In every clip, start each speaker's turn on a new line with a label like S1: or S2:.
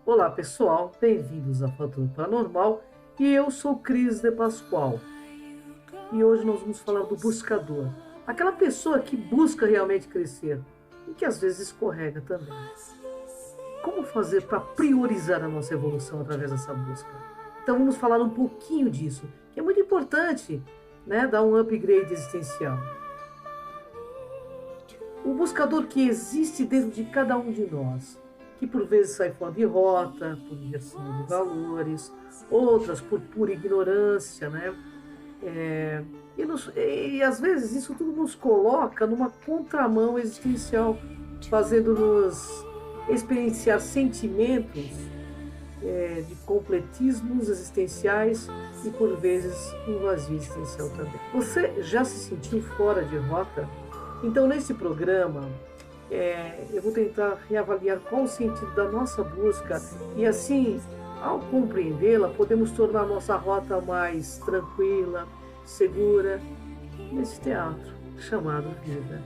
S1: Olá pessoal, bem-vindos a Fator Paranormal e eu sou Cris de Pascoal e hoje nós vamos falar do buscador, aquela pessoa que busca realmente crescer e que às vezes escorrega também. Como fazer para priorizar a nossa evolução através dessa busca? Então vamos falar um pouquinho disso, que é muito importante, né? Dar um upgrade existencial. O buscador que existe dentro de cada um de nós, que por vezes sai fora de rota, por inversão de valores, outras por pura ignorância, né? E às vezes isso tudo nos coloca numa contramão existencial, fazendo-nos experienciar sentimentos de completismos existenciais e por vezes um vazio existencial também. Você já se sentiu fora de rota? Então nesse programa eu vou tentar reavaliar qual o sentido da nossa busca e assim, ao compreendê-la, podemos tornar a nossa rota mais tranquila, segura, nesse teatro chamado vida.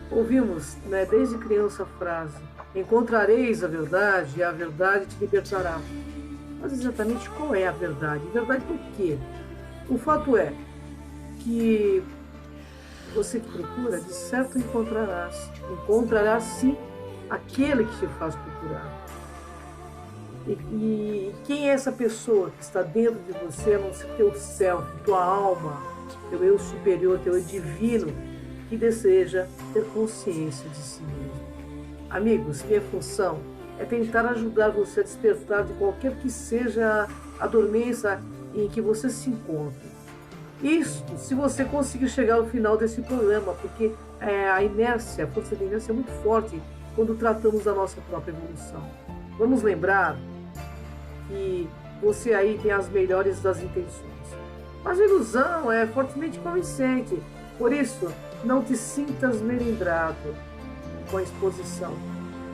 S1: Ouvimos, desde criança a frase: encontrareis a verdade e a verdade te libertará. Mas exatamente qual é a verdade? Verdade por quê? O fato é que você que procura, de certo encontrarás. Encontrarás sim aquele que te faz procurar. E quem é essa pessoa que está dentro de você, a não ser teu self, tua alma, teu eu superior, teu eu divino, que deseja ter consciência de si mesmo? Amigos, minha função é tentar ajudar você a despertar de qualquer que seja a dormência em que você se encontra. Isso, se você conseguir chegar ao final desse programa, porque a inércia, a força da inércia é muito forte quando tratamos da nossa própria evolução. Vamos lembrar que você aí tem as melhores das intenções, mas a ilusão é fortemente convincente. Por isso, não te sintas melindrado com a exposição,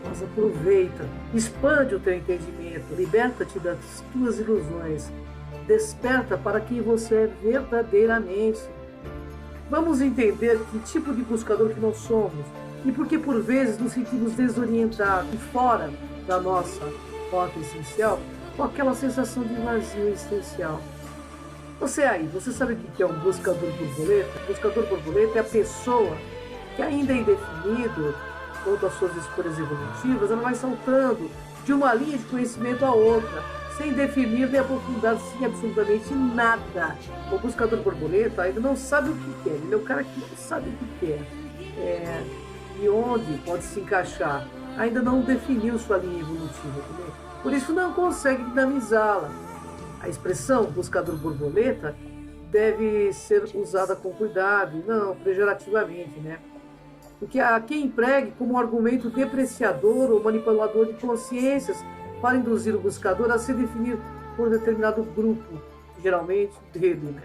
S1: mas aproveita, expande o teu entendimento, liberta-te das tuas ilusões. Desperta para quem você é verdadeiramente. Vamos entender que tipo de buscador que nós somos e porque por vezes nos sentimos desorientados e fora da nossa rota essencial, com aquela sensação de vazio existencial. Você aí, você sabe o que é um buscador borboleta? O buscador borboleta é a pessoa que ainda é indefinido quanto às suas escolhas evolutivas, ela vai saltando de uma linha de conhecimento a outra, sem definir nem aprofundar-se em absolutamente nada. O buscador borboleta ainda não sabe o que quer, ele é o cara que não sabe o que quer e onde pode se encaixar. Ainda não definiu sua linha evolutiva, entendeu? Por isso não consegue dinamizá-la. A expressão buscador borboleta deve ser usada com cuidado, não pejorativamente, né? Porque há quem empregue como argumento depreciador ou manipulador de consciências para induzir o buscador a se definir por um determinado grupo, geralmente dele, né?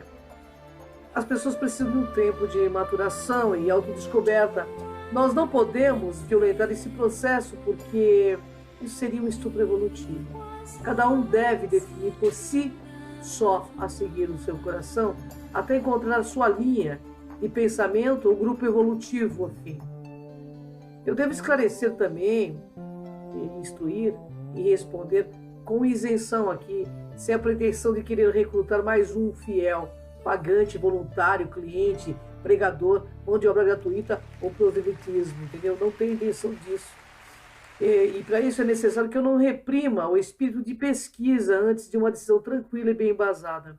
S1: As pessoas precisam de um tempo de maturação e autodescoberta. Nós não podemos violentar esse processo porque isso seria um estupro evolutivo. Cada um deve definir por si só a seguir o seu coração até encontrar a sua linha de pensamento ou grupo evolutivo afim. Eu devo esclarecer também, instruir e responder com isenção aqui, sem a pretensão de querer recrutar mais um fiel, pagante, voluntário, cliente, pregador, mão de obra gratuita ou proselitismo, entendeu? Não tenho intenção disso. E para isso é necessário que eu não reprima o espírito de pesquisa antes de uma decisão tranquila e bem embasada.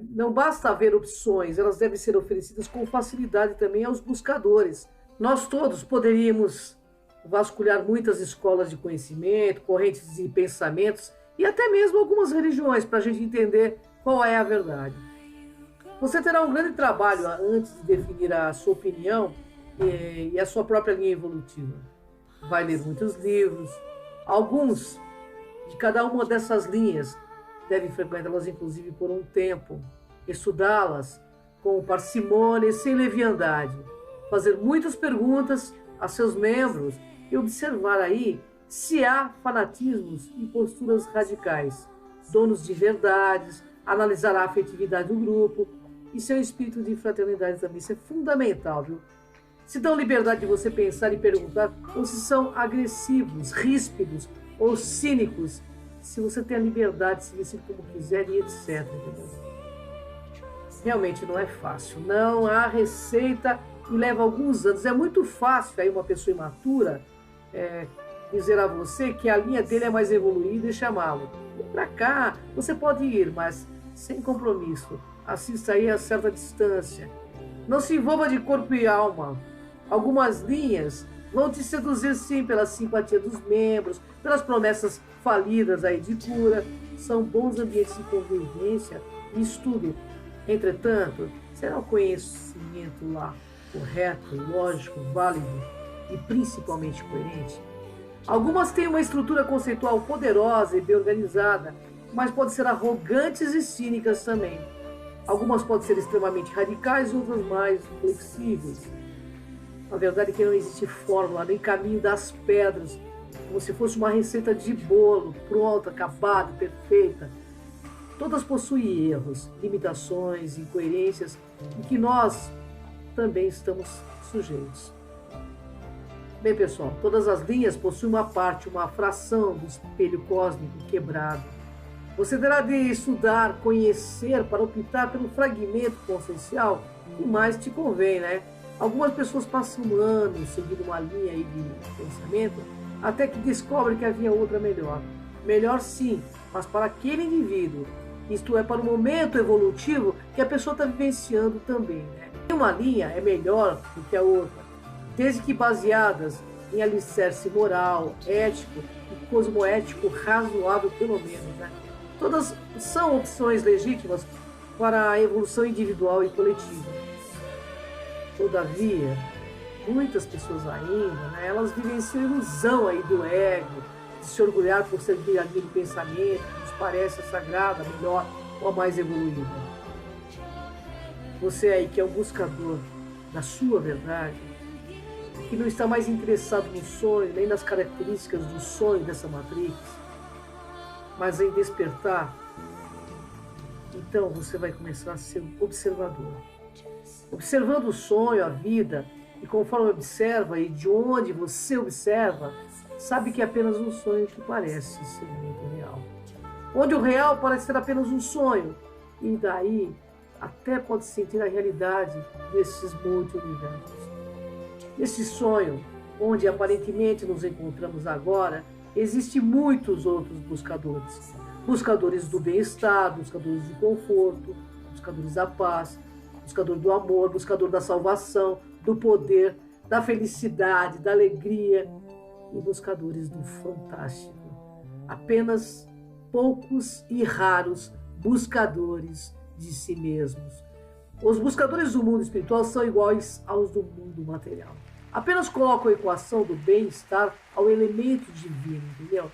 S1: Não basta haver opções, elas devem ser oferecidas com facilidade também aos buscadores. Nós todos poderíamos vasculhar muitas escolas de conhecimento, correntes de pensamentos e até mesmo algumas religiões para a gente entender qual é a verdade. Você terá um grande trabalho antes de definir a sua opinião e a sua própria linha evolutiva. Vai ler muitos livros, alguns de cada uma dessas linhas deve frequentá-las inclusive por um tempo. estudá-las com parcimônia e sem leviandade, fazer muitas perguntas a seus membros e observar aí se há fanatismos e posturas radicais, donos de verdades, analisar a afetividade do grupo e seu espírito de fraternidade também. Isso é fundamental, viu? Se dão liberdade de você pensar e perguntar, ou se são agressivos, ríspidos ou cínicos, se você tem a liberdade de se vestir como quiser e etc. Realmente não é fácil, não há receita e leva alguns anos. É muito fácil aí uma pessoa imatura dizer a você que a linha dele é mais evoluída e chamá-lo. Vem pra cá, você pode ir, mas sem compromisso. Assista aí a certa distância. Não se envolva de corpo e alma. Algumas linhas vão te seduzir sim pela simpatia dos membros, pelas promessas falidas aí de cura. São bons ambientes de convivência e estudo. Entretanto, será o conhecimento lá correto, lógico, válido e principalmente coerente? Algumas têm uma estrutura conceitual poderosa e bem organizada, mas podem ser arrogantes e cínicas também. Algumas podem ser extremamente radicais e outras mais flexíveis. A verdade é que não existe fórmula nem caminho das pedras, como se fosse uma receita de bolo, pronta, acabada, perfeita. Todas possuem erros, limitações, incoerências, e que nós também estamos sujeitos. Bem, pessoal, todas as linhas possuem uma parte, uma fração do espelho cósmico quebrado. Você terá de estudar, conhecer, para optar pelo fragmento consciencial que mais te convém, né? Algumas pessoas passam anos seguindo uma linha aí de pensamento até que descobrem que havia outra melhor. Melhor sim, mas para aquele indivíduo. Isto é, para o momento evolutivo que a pessoa está vivenciando também, né? Uma linha é melhor do que a outra, desde que baseadas em alicerce moral, ético e cosmoético razoável pelo menos, né? Todas são opções legítimas para a evolução individual e coletiva. Todavia, muitas pessoas ainda, né, elas vivenciam a ilusão aí do ego, de se orgulhar por servir aquele pensamento que nos parece sagrada, melhor ou a mais evoluída. Você aí que é o buscador da sua verdade, que não está mais interessado no sonho, nem nas características do sonho dessa matrix, mas em despertar, então você vai começar a ser observador. Observando o sonho, a vida, e conforme observa e de onde você observa, sabe que é apenas um sonho que parece ser muito real. Onde o real parece ser apenas um sonho, e daí até pode sentir a realidade desses multi-universos. Nesse sonho, onde aparentemente nos encontramos agora, existem muitos outros buscadores. Buscadores do bem-estar, buscadores do conforto, buscadores da paz, buscador do amor, buscador da salvação, do poder, da felicidade, da alegria e buscadores do fantástico. Apenas poucos e raros buscadores de si mesmos. Os buscadores do mundo espiritual são iguais aos do mundo material. Apenas colocam a equação do bem-estar ao elemento divino, entendeu?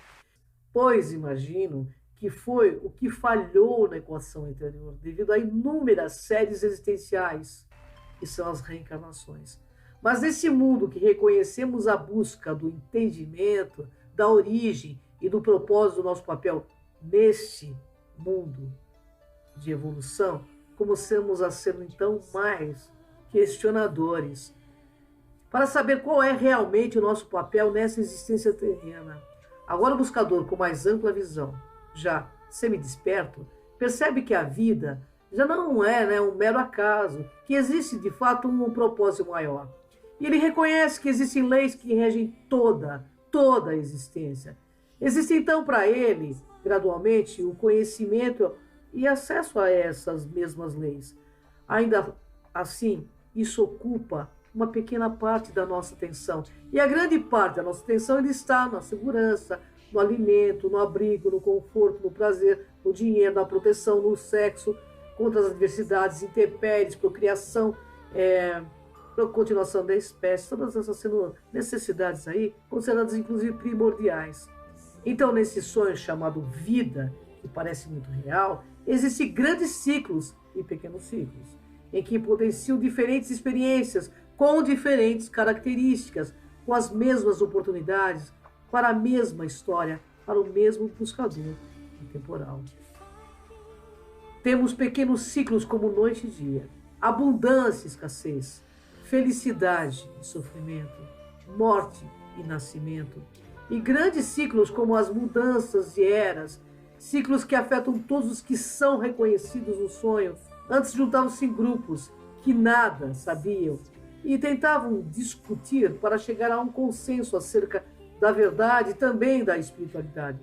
S1: Pois imagino que foi o que falhou na equação anterior, devido a inúmeras séries existenciais, que são as reencarnações. Mas nesse mundo que reconhecemos a busca do entendimento, da origem e do propósito do nosso papel neste mundo de evolução, começamos a ser então mais questionadores, para saber qual é realmente o nosso papel nessa existência terrena. Agora o buscador, com mais ampla visão, já semi-desperto, percebe que a vida já não é, né, um mero acaso, que existe de fato um propósito maior. E ele reconhece que existem leis que regem toda a existência. Existe então para ele, gradualmente, o conhecimento e acesso a essas mesmas leis. Ainda assim, isso ocupa uma pequena parte da nossa atenção. E a grande parte da nossa atenção ele está na segurança, no alimento, no abrigo, no conforto, no prazer, no dinheiro, na proteção, no sexo, contra as adversidades, intempéries, procriação, continuação da espécie, todas essas sendo necessidades aí, consideradas inclusive primordiais. Então, nesse sonho chamado vida, que parece muito real, existem grandes ciclos e pequenos ciclos, em que potenciam diferentes experiências, com diferentes características, com as mesmas oportunidades, para a mesma história, para o mesmo buscador temporal. Temos pequenos ciclos como noite e dia, abundância e escassez, felicidade e sofrimento, morte e nascimento, e grandes ciclos como as mudanças de eras, ciclos que afetam todos os que são reconhecidos no sonho. Antes juntavam-se em grupos que nada sabiam e tentavam discutir para chegar a um consenso acerca da verdade e também da espiritualidade.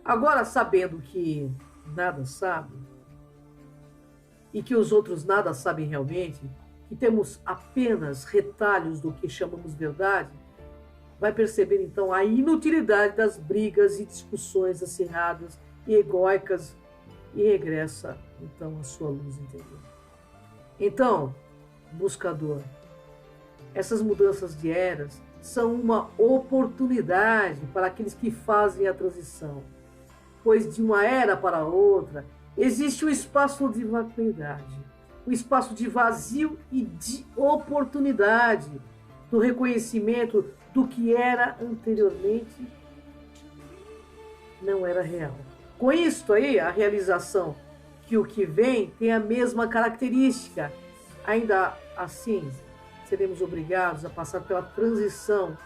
S1: Agora, sabendo que nada sabe e que os outros nada sabem realmente, que temos apenas retalhos do que chamamos verdade, vai perceber então a inutilidade das brigas e discussões acirradas e egóicas e regressa então à sua luz interior. Então, buscador, essas mudanças de eras são uma oportunidade para aqueles que fazem a transição, pois de uma era para outra existe um espaço de vacuidade, um espaço de vazio e de oportunidade, do reconhecimento do que era anteriormente não era real. Com isto aí, a realização que o que vem tem a mesma característica. Ainda assim, seremos obrigados a passar pela transição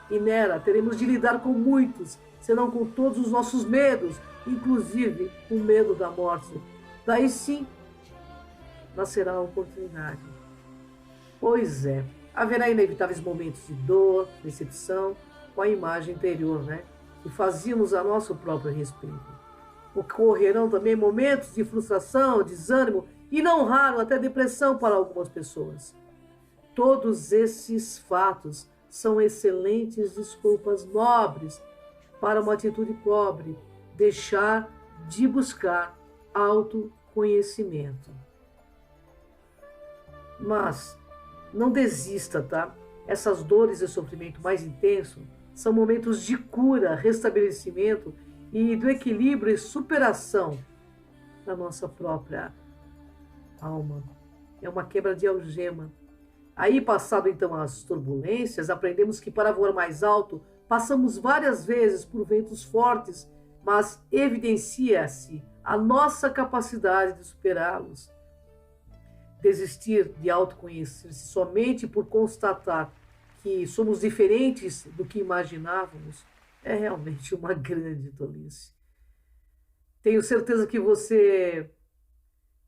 S1: e nela teremos de lidar com muitos, senão com todos os nossos medos, inclusive o medo da morte. Daí sim, nascerá a oportunidade. Pois é, haverá inevitáveis momentos de dor, decepção, com a imagem interior, que fazíamos a nosso próprio respeito. Ocorrerão também momentos de frustração, desânimo e, não raro, até depressão para algumas pessoas. Todos esses fatos são excelentes desculpas nobres para uma atitude pobre, deixar de buscar autoconhecimento. Mas não desista, tá? Essas dores e sofrimento mais intenso são momentos de cura, restabelecimento e do equilíbrio e superação da nossa própria alma. É uma quebra de algema. Aí, passado então as turbulências, aprendemos que para voar mais alto, passamos várias vezes por ventos fortes, mas evidencia-se a nossa capacidade de superá-los. Desistir de autoconhecer-se somente por constatar que somos diferentes do que imaginávamos é realmente uma grande tolice. Tenho certeza que você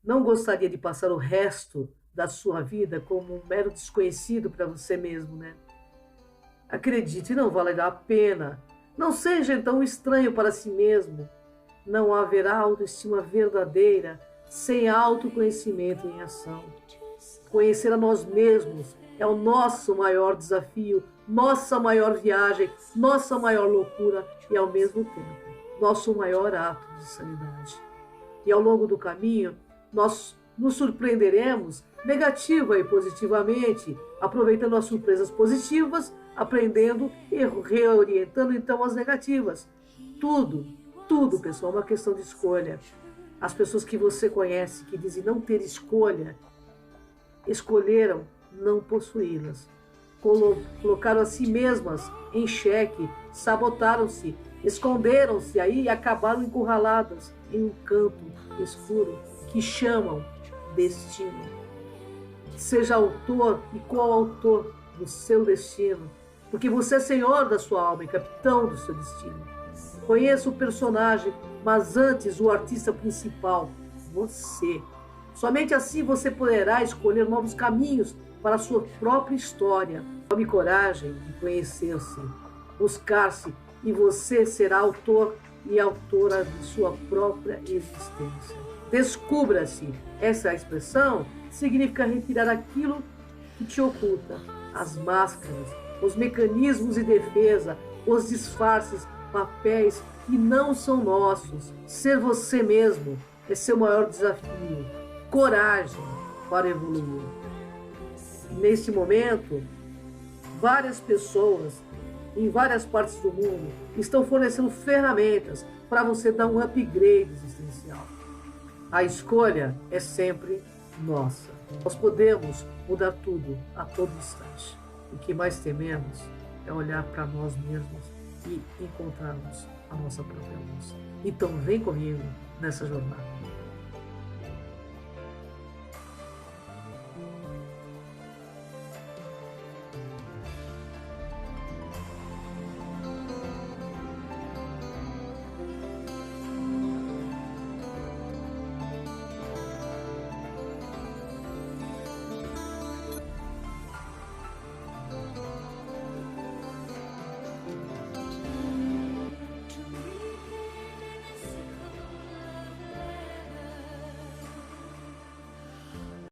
S1: não gostaria de passar o resto da sua vida como um mero desconhecido para você mesmo, Acredite, não valerá a pena. Não seja então estranho para si mesmo. Não haverá autoestima verdadeira sem autoconhecimento em ação. Conhecer a nós mesmos é o nosso maior desafio, nossa maior viagem, nossa maior loucura e, ao mesmo tempo, nosso maior ato de sanidade. E ao longo do caminho, nós nos surpreenderemos negativa e positivamente, aproveitando as surpresas positivas, aprendendo e reorientando então as negativas. Tudo, pessoal, é uma questão de escolha. As pessoas que você conhece que dizem não ter escolha, escolheram não possuí-las. Colocaram a si mesmas em xeque, sabotaram-se, esconderam-se aí e acabaram encurraladas em um canto escuro que chamam destino. Seja autor e coautor do seu destino, porque você é senhor da sua alma e capitão do seu destino. Conheça o personagem, mas antes o artista principal, você. Somente assim você poderá escolher novos caminhos para a sua própria história. Tome coragem de conhecer-se, buscar-se, e você será autor e autora de sua própria existência. Descubra-se. Essa expressão significa retirar aquilo que te oculta, as máscaras, os mecanismos de defesa, os disfarces, papéis que não são nossos. Ser você mesmo é seu maior desafio. Coragem para evoluir. Neste momento, várias pessoas em várias partes do mundo estão fornecendo ferramentas para você dar um upgrade existencial. A escolha é sempre nossa. Nós podemos mudar tudo a todo instante. O que mais tememos é olhar para nós mesmos e encontrarmos a nossa própria luz. Então vem comigo nessa jornada.